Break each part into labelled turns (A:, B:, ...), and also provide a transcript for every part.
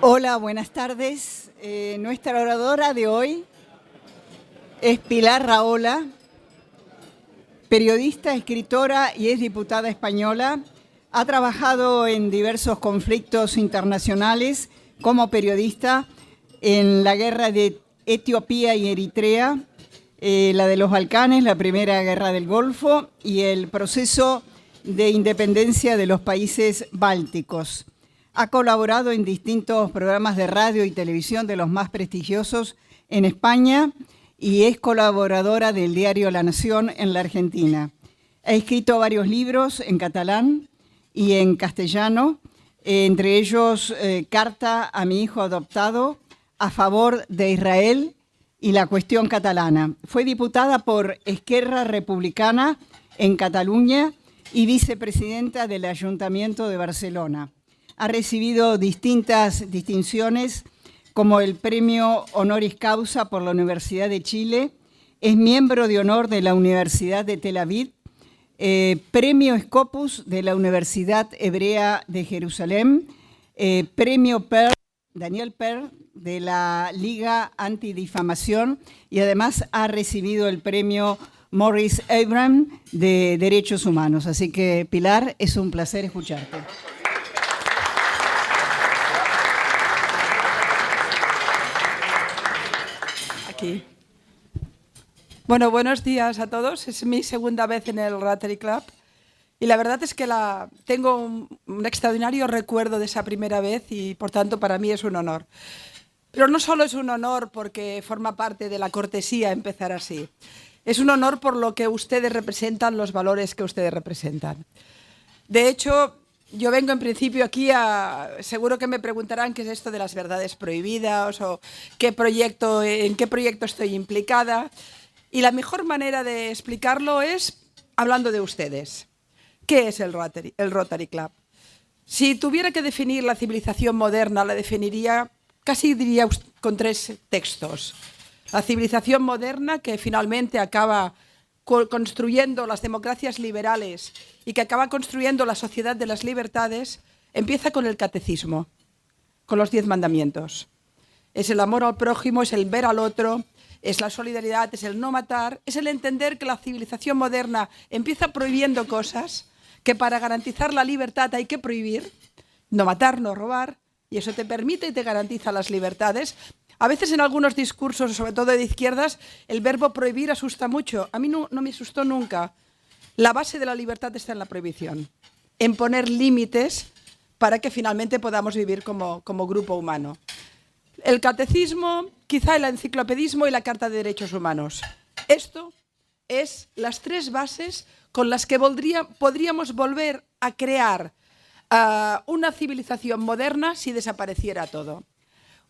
A: Hola, buenas tardes. Nuestra oradora de hoy es Pilar Rahola, periodista, escritora y es diputada española. Ha trabajado en diversos conflictos internacionales como periodista en la guerra de Etiopía y Eritrea, la de los Balcanes, la primera guerra del Golfo y el proceso de independencia de los países bálticos. Ha colaborado en distintos programas de radio y televisión de los más prestigiosos en España y es colaboradora del diario La Nación en la Argentina. Ha escrito varios libros en catalán y en castellano, entre ellos Carta a mi hijo adoptado, a favor de Israel y la cuestión catalana. Fue diputada por Esquerra Republicana en Cataluña y vicepresidenta del Ayuntamiento de Barcelona. Ha recibido distintas distinciones como el Premio Honoris Causa por la Universidad de Chile, es miembro de honor de la Universidad de Tel Aviv, Premio Scopus de la Universidad Hebrea de Jerusalén, Premio Daniel Pearl de la Liga Antidifamación y además ha recibido el Premio Maurice Abraham de Derechos Humanos. Así que, Pilar, es un placer escucharte.
B: Aquí. Bueno, buenos días a todos. Es mi segunda vez en el Rotary Club y la verdad es que tengo un extraordinario recuerdo de esa primera vez y por tanto para mí es un honor. Pero no solo es un honor porque forma parte de la cortesía empezar así. Es un honor por lo que ustedes representan, los valores que ustedes representan. De hecho, yo vengo en principio aquí seguro que me preguntarán qué es esto de las verdades prohibidas o en qué proyecto estoy implicada. Y la mejor manera de explicarlo es hablando de ustedes. ¿Qué es el Rotary Club? Si tuviera que definir la civilización moderna, la definiría, casi diría con 3 textos. La civilización moderna que finalmente acaba construyendo las democracias liberales y que acaba construyendo la sociedad de las libertades, empieza con el catecismo, con los 10 mandamientos. Es el amor al prójimo, es el ver al otro, es la solidaridad, es el no matar, es el entender que la civilización moderna empieza prohibiendo cosas que para garantizar la libertad hay que prohibir, no matar, no robar, y eso te permite y te garantiza las libertades. A veces en algunos discursos, sobre todo de izquierdas, el verbo prohibir asusta mucho. A mí no me asustó nunca. La base de la libertad está en la prohibición, en poner límites para que finalmente podamos vivir como grupo humano. El catecismo, quizá el enciclopedismo y la Carta de Derechos Humanos. Esto es las 3 bases con las que podríamos volver a crear una civilización moderna si desapareciera todo.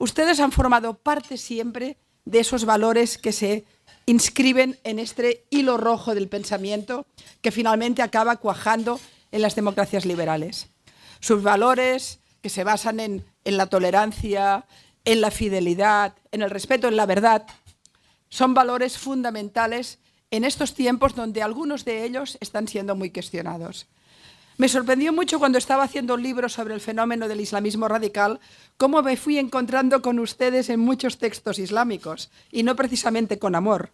B: Ustedes han formado parte siempre de esos valores que se inscriben en este hilo rojo del pensamiento que finalmente acaba cuajando en las democracias liberales. Sus valores que se basan en la tolerancia, en la fidelidad, en el respeto, en la verdad, son valores fundamentales en estos tiempos donde algunos de ellos están siendo muy cuestionados. Me sorprendió mucho cuando estaba haciendo un libro sobre el fenómeno del islamismo radical, cómo me fui encontrando con ustedes en muchos textos islámicos, y no precisamente con amor.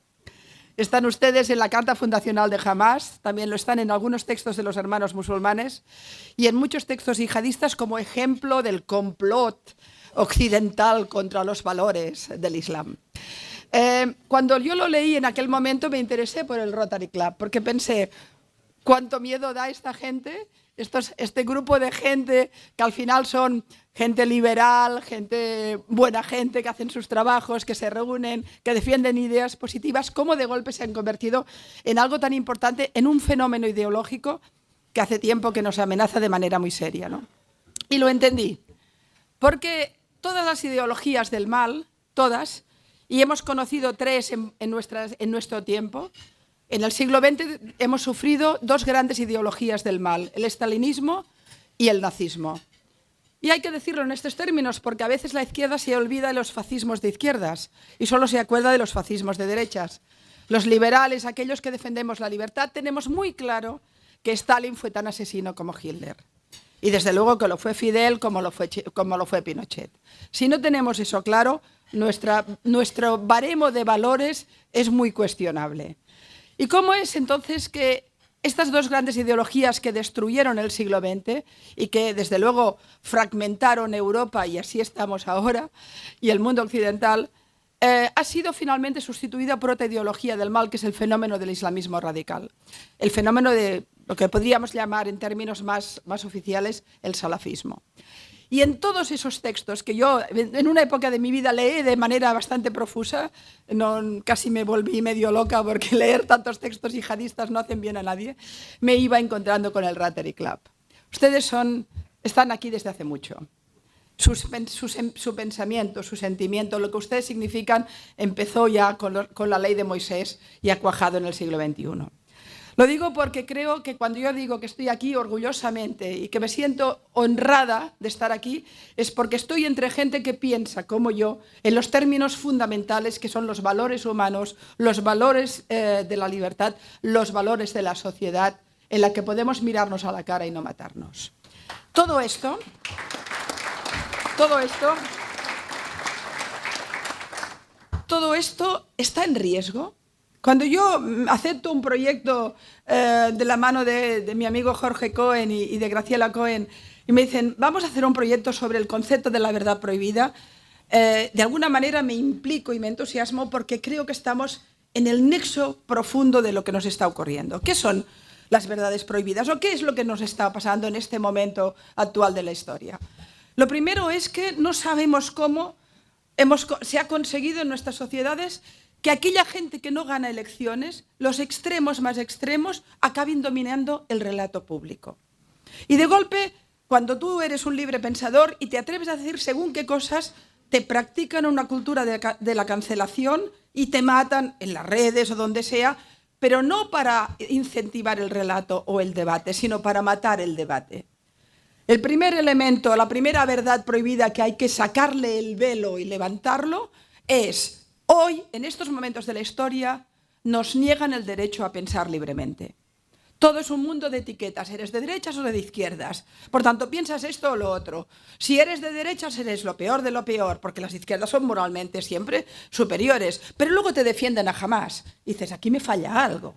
B: Están ustedes en la Carta Fundacional de Hamás, también lo están en algunos textos de los hermanos musulmanes, y en muchos textos yihadistas como ejemplo del complot occidental contra los valores del Islam. Cuando yo lo leí en aquel momento me interesé por el Rotary Club, porque pensé, ¿cuánto miedo da esta gente? Este grupo de gente que al final son gente liberal, buena gente que hacen sus trabajos, que se reúnen, que defienden ideas positivas, ¿cómo de golpe se han convertido en algo tan importante, en un fenómeno ideológico que hace tiempo que nos amenaza de manera muy seria, ¿no? Y lo entendí, porque todas las ideologías del mal, todas, y hemos conocido 3 en nuestro tiempo. En el siglo XX hemos sufrido 2 grandes ideologías del mal, el estalinismo y el nazismo. Y hay que decirlo en estos términos porque a veces la izquierda se olvida de los fascismos de izquierdas y solo se acuerda de los fascismos de derechas. Los liberales, aquellos que defendemos la libertad, tenemos muy claro que Stalin fue tan asesino como Hitler. Y desde luego que lo fue Fidel como lo fue Pinochet. Si no tenemos eso claro, nuestro baremo de valores es muy cuestionable. ¿Y cómo es entonces que estas dos grandes ideologías que destruyeron el siglo XX y que desde luego fragmentaron Europa, y así estamos ahora, y el mundo occidental, ha sido finalmente sustituida por otra ideología del mal, que es el fenómeno del islamismo radical? El fenómeno de lo que podríamos llamar en términos más oficiales el salafismo. Y en todos esos textos que yo en una época de mi vida leí de manera bastante profusa, casi me volví medio loca porque leer tantos textos yihadistas no hacen bien a nadie, me iba encontrando con el Rotary Club. Ustedes están aquí desde hace mucho. Su pensamiento, su sentimiento, lo que ustedes significan, empezó ya con la ley de Moisés y ha cuajado en el siglo XXI. Lo digo porque creo que cuando yo digo que estoy aquí orgullosamente y que me siento honrada de estar aquí, es porque estoy entre gente que piensa, como yo, en los términos fundamentales que son los valores humanos, los valores de la libertad, los valores de la sociedad, en la que podemos mirarnos a la cara y no matarnos. Todo esto está en riesgo. Cuando yo acepto un proyecto de la mano de mi amigo Jorge Cohen y de Graciela Cohen, y me dicen, vamos a hacer un proyecto sobre el concepto de la verdad prohibida, de alguna manera me implico y me entusiasmo porque creo que estamos en el nexo profundo de lo que nos está ocurriendo. ¿Qué son las verdades prohibidas o qué es lo que nos está pasando en este momento actual de la historia? Lo primero es que no sabemos cómo se ha conseguido en nuestras sociedades que aquella gente que no gana elecciones, los extremos más extremos, acaben dominando el relato público. Y de golpe, cuando tú eres un libre pensador y te atreves a decir según qué cosas, te practican una cultura de la cancelación y te matan en las redes o donde sea, pero no para incentivar el relato o el debate, sino para matar el debate. El primer elemento, la primera verdad prohibida que hay que sacarle el velo y levantarlo es: hoy, en estos momentos de la historia, nos niegan el derecho a pensar libremente. Todo es un mundo de etiquetas, eres de derechas o de izquierdas. Por tanto, piensas esto o lo otro. Si eres de derechas, eres lo peor de lo peor, porque las izquierdas son moralmente siempre superiores. Pero luego te defienden a Hamás. Y dices, aquí me falla algo.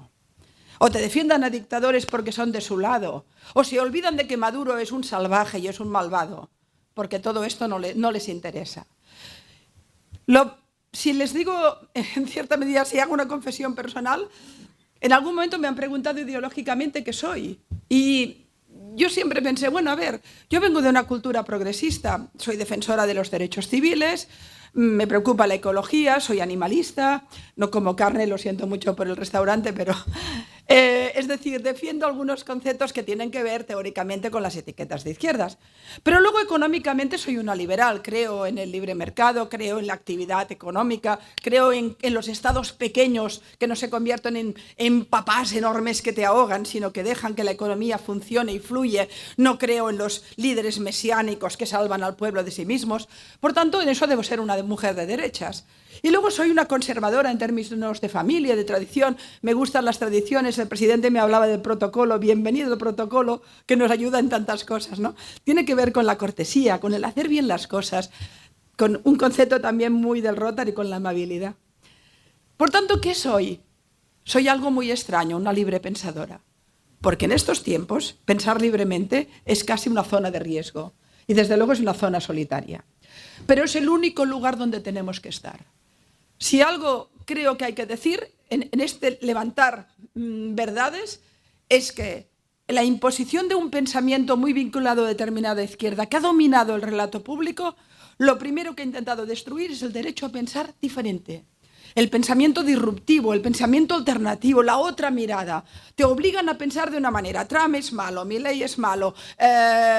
B: O te defiendan a dictadores porque son de su lado. O se olvidan de que Maduro es un salvaje y es un malvado, porque todo esto no les interesa. Si les digo, en cierta medida, si hago una confesión personal, en algún momento me han preguntado ideológicamente qué soy. Y yo siempre pensé, bueno, a ver, yo vengo de una cultura progresista, soy defensora de los derechos civiles, me preocupa la ecología, soy animalista, no como carne, lo siento mucho por el restaurante, pero... es decir, defiendo algunos conceptos que tienen que ver teóricamente con las etiquetas de izquierdas. Pero luego económicamente soy una liberal, creo en el libre mercado, creo en la actividad económica, creo en los estados pequeños que no se convierten en papás enormes que te ahogan, sino que dejan que la economía funcione y fluye. No creo en los líderes mesiánicos que salvan al pueblo de sí mismos. Por tanto, en eso debo ser una mujer de derechas. Y luego soy una conservadora en términos de familia, de tradición. Me gustan las tradiciones. El presidente me hablaba del protocolo. Bienvenido al protocolo, que nos ayuda en tantas cosas, ¿no? Tiene que ver con la cortesía, con el hacer bien las cosas, con un concepto también muy del Rotary, con la amabilidad. Por tanto, ¿qué soy? Soy algo muy extraño, una libre pensadora. Porque en estos tiempos, pensar libremente es casi una zona de riesgo. Y desde luego es una zona solitaria. Pero es el único lugar donde tenemos que estar. Si algo creo que hay que decir en este levantar verdades es que la imposición de un pensamiento muy vinculado a determinada izquierda que ha dominado el relato público, lo primero que ha intentado destruir es el derecho a pensar diferente. El pensamiento disruptivo, el pensamiento alternativo, la otra mirada. Te obligan a pensar de una manera. Trump es malo, Milei es malo,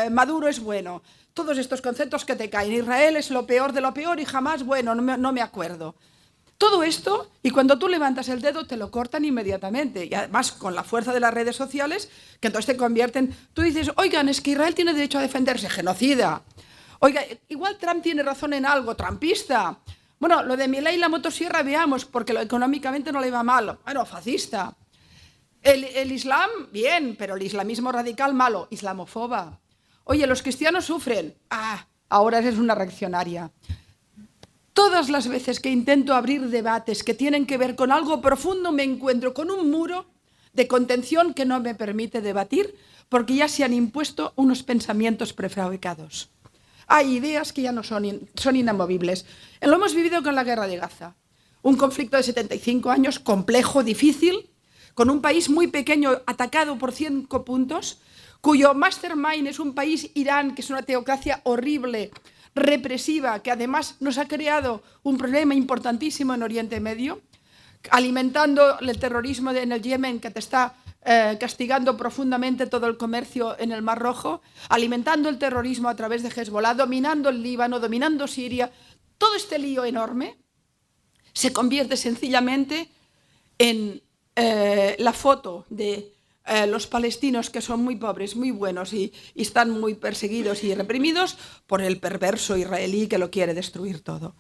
B: Maduro es bueno. Todos estos conceptos que te caen. Israel es lo peor de lo peor y jamás, bueno, no me acuerdo. Todo esto, y cuando tú levantas el dedo te lo cortan inmediatamente, y además con la fuerza de las redes sociales, que entonces te convierten, tú dices, oigan, es que Israel tiene derecho a defenderse, genocida. Oiga, igual Trump tiene razón en algo, trumpista. Bueno, lo de Milei y la motosierra veamos, porque económicamente no le va mal. Bueno, fascista. El Islam, bien, pero el islamismo radical, malo, islamofoba. Oye, los cristianos sufren. Ahora eres una reaccionaria. Todas las veces que intento abrir debates que tienen que ver con algo profundo, me encuentro con un muro de contención que no me permite debatir, porque ya se han impuesto unos pensamientos prefabricados. Hay ideas que ya no son inamovibles. Lo hemos vivido con la guerra de Gaza. Un conflicto de 75 años, complejo, difícil, con un país muy pequeño atacado por 5 puntos, cuyo mastermind es un país, Irán, que es una teocracia horrible, represiva, que además nos ha creado un problema importantísimo en Oriente Medio, alimentando el terrorismo en el Yemen, que te está castigando profundamente todo el comercio en el Mar Rojo, alimentando el terrorismo a través de Hezbollah, dominando el Líbano, dominando Siria. Todo este lío enorme se convierte sencillamente en la foto de los palestinos, que son muy pobres, muy buenos y están muy perseguidos y reprimidos por el perverso israelí que lo quiere destruir todo.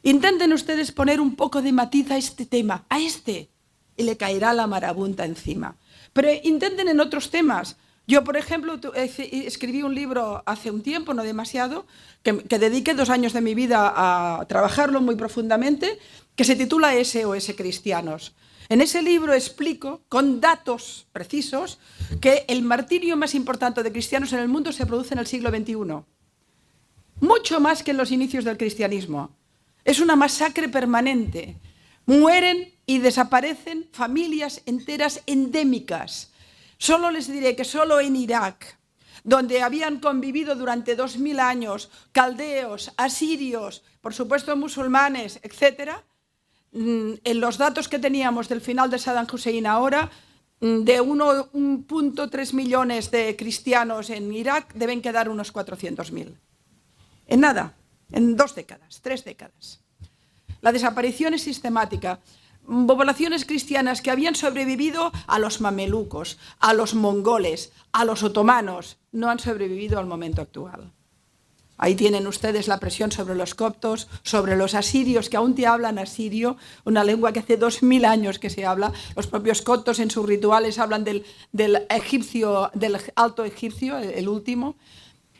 B: Intenten ustedes poner un poco de matiz a este tema, y le caerá la marabunta encima. Pero intenten en otros temas. Yo, por ejemplo, escribí un libro hace un tiempo, no demasiado, que dediqué 2 años de mi vida a trabajarlo muy profundamente, que se titula SOS Cristianos. En ese libro explico, con datos precisos, que el martirio más importante de cristianos en el mundo se produce en el siglo XXI. Mucho más que en los inicios del cristianismo. Es una masacre permanente. Mueren y desaparecen familias enteras endémicas. Solo les diré que solo en Irak, donde habían convivido durante 2000 años caldeos, asirios, por supuesto musulmanes, etc., en los datos que teníamos del final de Saddam Hussein ahora, de 1.3 millones de cristianos en Irak, deben quedar unos 400.000. En nada, en 2 décadas, 3 décadas. La desaparición es sistemática. Poblaciones cristianas que habían sobrevivido a los mamelucos, a los mongoles, a los otomanos, no han sobrevivido al momento actual. Ahí tienen ustedes la presión sobre los coptos, sobre los asirios, que aún te hablan asirio, una lengua que hace 2000 años que se habla. Los propios coptos en sus rituales hablan del egipcio, del alto egipcio, el último.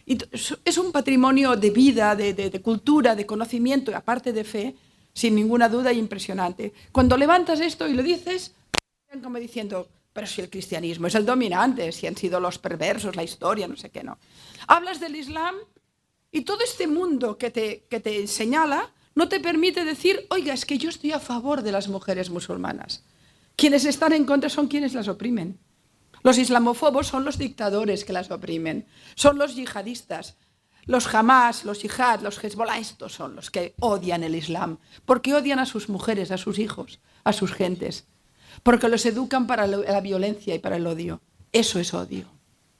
B: Y es un patrimonio de vida, de cultura, de conocimiento y aparte de fe, sin ninguna duda, impresionante. Cuando levantas esto y lo dices, como diciendo, pero si el cristianismo es el dominante, si han sido los perversos, la historia, no sé qué, no. Hablas del Islam y todo este mundo que te señala no te permite decir, oiga, es que yo estoy a favor de las mujeres musulmanas. Quienes están en contra son quienes las oprimen. Los islamófobos son los dictadores que las oprimen, son los yihadistas. Los Hamas, los Yihad, los Hezbollah, estos son los que odian el Islam, porque odian a sus mujeres, a sus hijos, a sus gentes, porque los educan para la violencia y para el odio. Eso es odio.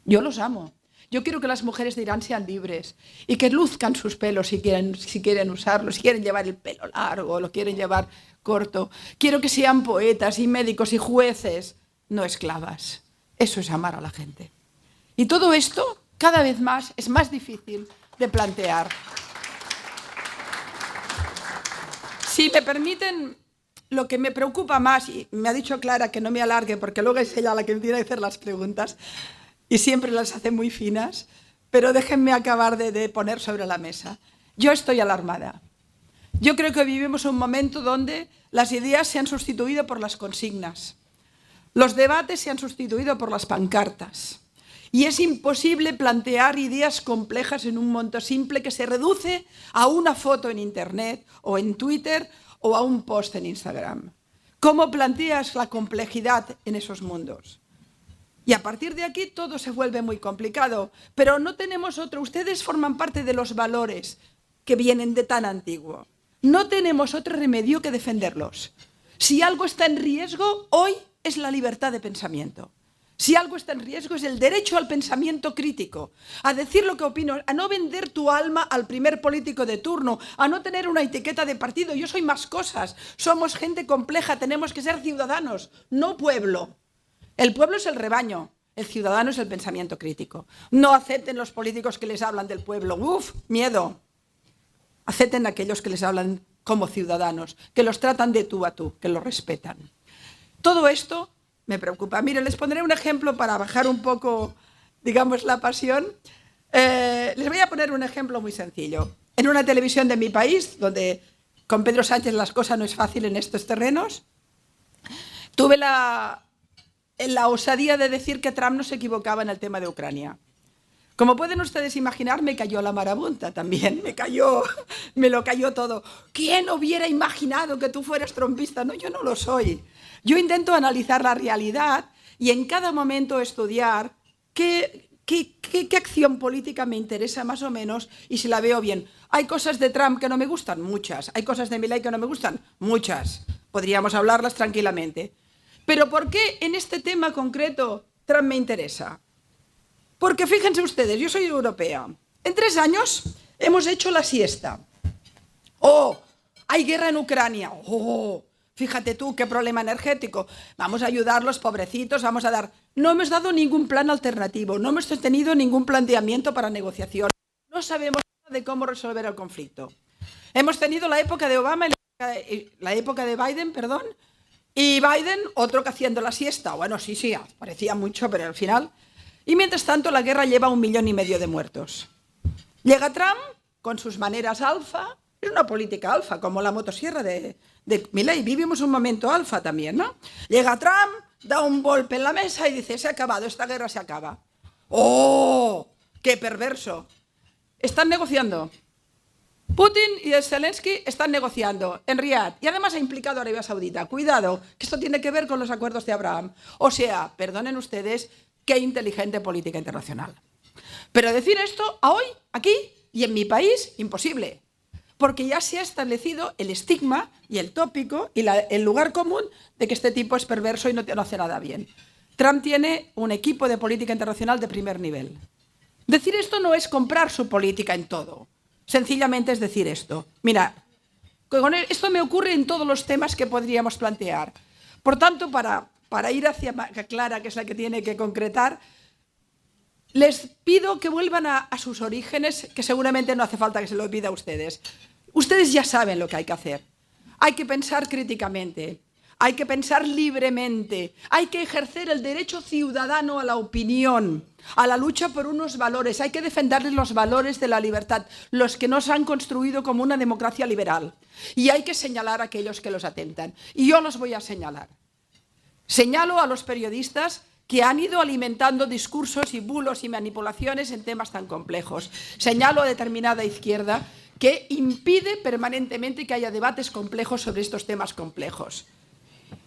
B: Yo los amo. Yo quiero que las mujeres de Irán sean libres y que luzcan sus pelos si quieren usarlo, si quieren llevar el pelo largo o lo quieren llevar corto. Quiero que sean poetas y médicos y jueces, no esclavas. Eso es amar a la gente. Y todo esto cada vez más es más difícil de plantear. Si me permiten, lo que me preocupa más, y me ha dicho Clara que no me alargue porque luego es ella la que me tiene que hacer las preguntas y siempre las hace muy finas, pero déjenme acabar de poner sobre la mesa. Yo estoy alarmada. Yo creo que vivimos un momento donde las ideas se han sustituido por las consignas. Los debates se han sustituido por las pancartas. Y es imposible plantear ideas complejas en un monto simple que se reduce a una foto en Internet o en Twitter o a un post en Instagram. ¿Cómo planteas la complejidad en esos mundos? Y a partir de aquí todo se vuelve muy complicado, pero no tenemos otro. Ustedes forman parte de los valores que vienen de tan antiguo. No tenemos otro remedio que defenderlos. Si algo está en riesgo, hoy es la libertad de pensamiento. Si algo está en riesgo es el derecho al pensamiento crítico, a decir lo que opino, a no vender tu alma al primer político de turno, a no tener una etiqueta de partido. Yo soy más cosas, somos gente compleja, tenemos que ser ciudadanos, no pueblo. El pueblo es el rebaño, el ciudadano es el pensamiento crítico. No acepten los políticos que les hablan del pueblo, ¡uf! Miedo. Acepten a aquellos que les hablan como ciudadanos, que los tratan de tú a tú, que los respetan. Todo esto me preocupa. Mire, les pondré un ejemplo para bajar un poco, digamos, la pasión. Les voy a poner un ejemplo muy sencillo. En una televisión de mi país, donde con Pedro Sánchez las cosas no es fácil en estos terrenos, tuve la osadía de decir que Trump no se equivocaba en el tema de Ucrania. Como pueden ustedes imaginar, me cayó la marabunta también, me lo cayó todo. ¿Quién hubiera imaginado que tú fueras trumpista? No, yo no lo soy. Yo intento analizar la realidad y en cada momento estudiar qué acción política me interesa más o menos y si la veo bien. ¿Hay cosas de Trump que no me gustan? Muchas. ¿Hay cosas de Milei que no me gustan? Muchas. Podríamos hablarlas tranquilamente. Pero ¿por qué en este tema concreto Trump me interesa? Porque fíjense ustedes, yo soy europea. En 3 años hemos hecho la siesta. ¡Oh! Hay guerra en Ucrania. ¡Oh! Fíjate tú, qué problema energético. Vamos a ayudar a los pobrecitos, vamos a dar... No hemos dado ningún plan alternativo, no hemos tenido ningún planteamiento para negociación. No sabemos nada de cómo resolver el conflicto. Hemos tenido la época de Obama y la época de Biden, perdón, y Biden, otro que haciendo la siesta. Bueno, sí, parecía mucho, pero al final... Y mientras tanto la guerra lleva 1,5 millones de muertos. Llega Trump con sus maneras alfa, es una política alfa, como la motosierra de Milei. Vivimos un momento alfa también, ¿no? Llega Trump, da un golpe en la mesa y dice, se ha acabado, esta guerra se acaba. ¡Oh! ¡Qué perverso! Están negociando. Putin y Zelensky están negociando en Riad y además ha implicado a Arabia Saudita. Cuidado, que esto tiene que ver con los acuerdos de Abraham. O sea, perdonen ustedes, qué inteligente política internacional. Pero decir esto a hoy, aquí y en mi país, imposible. Porque ya se ha establecido el estigma y el tópico y el lugar común de que este tipo es perverso y no hace nada bien. Trump tiene un equipo de política internacional de primer nivel. Decir esto no es comprar su política en todo. Sencillamente es decir esto. Mira, esto me ocurre en todos los temas que podríamos plantear. Por tanto, para ir hacia Clara, que es la que tiene que concretar, les pido que vuelvan a sus orígenes, que seguramente no hace falta que se lo pida a ustedes. Ustedes ya saben lo que hay que hacer. Hay que pensar críticamente, hay que pensar libremente, hay que ejercer el derecho ciudadano a la opinión, a la lucha por unos valores. Hay que defenderles los valores de la libertad, los que nos han construido como una democracia liberal. Y hay que señalar a aquellos que los atentan. Y yo los voy a señalar. Señalo a los periodistas que han ido alimentando discursos y bulos y manipulaciones en temas tan complejos. Señalo a determinada izquierda que impide permanentemente que haya debates complejos sobre estos temas complejos.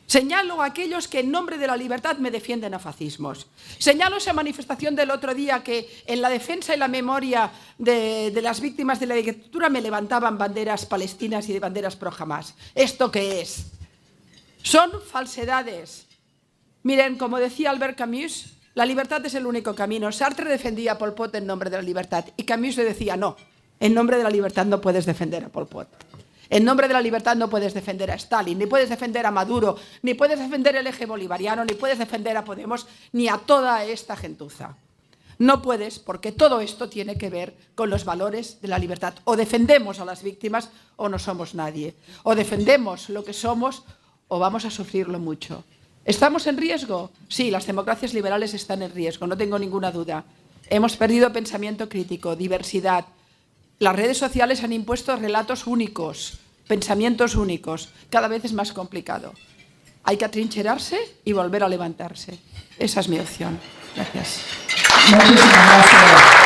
B: Señalo a aquellos que en nombre de la libertad me defienden a fascismos. Señalo esa manifestación del otro día que en la defensa y la memoria de las víctimas de la dictadura me levantaban banderas palestinas y de banderas pro Hamás. ¿Esto qué es? Son falsedades. Miren, como decía Albert Camus, la libertad es el único camino. Sartre defendía a Pol Pot en nombre de la libertad y Camus le decía, no, en nombre de la libertad no puedes defender a Pol Pot. En nombre de la libertad no puedes defender a Stalin, ni puedes defender a Maduro, ni puedes defender el eje bolivariano, ni puedes defender a Podemos, ni a toda esta gentuza. No puedes, porque todo esto tiene que ver con los valores de la libertad. O defendemos a las víctimas o no somos nadie. O defendemos lo que somos o vamos a sufrirlo mucho. ¿Estamos en riesgo? Sí, las democracias liberales están en riesgo, no tengo ninguna duda. Hemos perdido pensamiento crítico, diversidad. Las redes sociales han impuesto relatos únicos, pensamientos únicos. Cada vez es más complicado. Hay que atrincherarse y volver a levantarse. Esa es mi opción. Gracias.
C: Muchísimas gracias.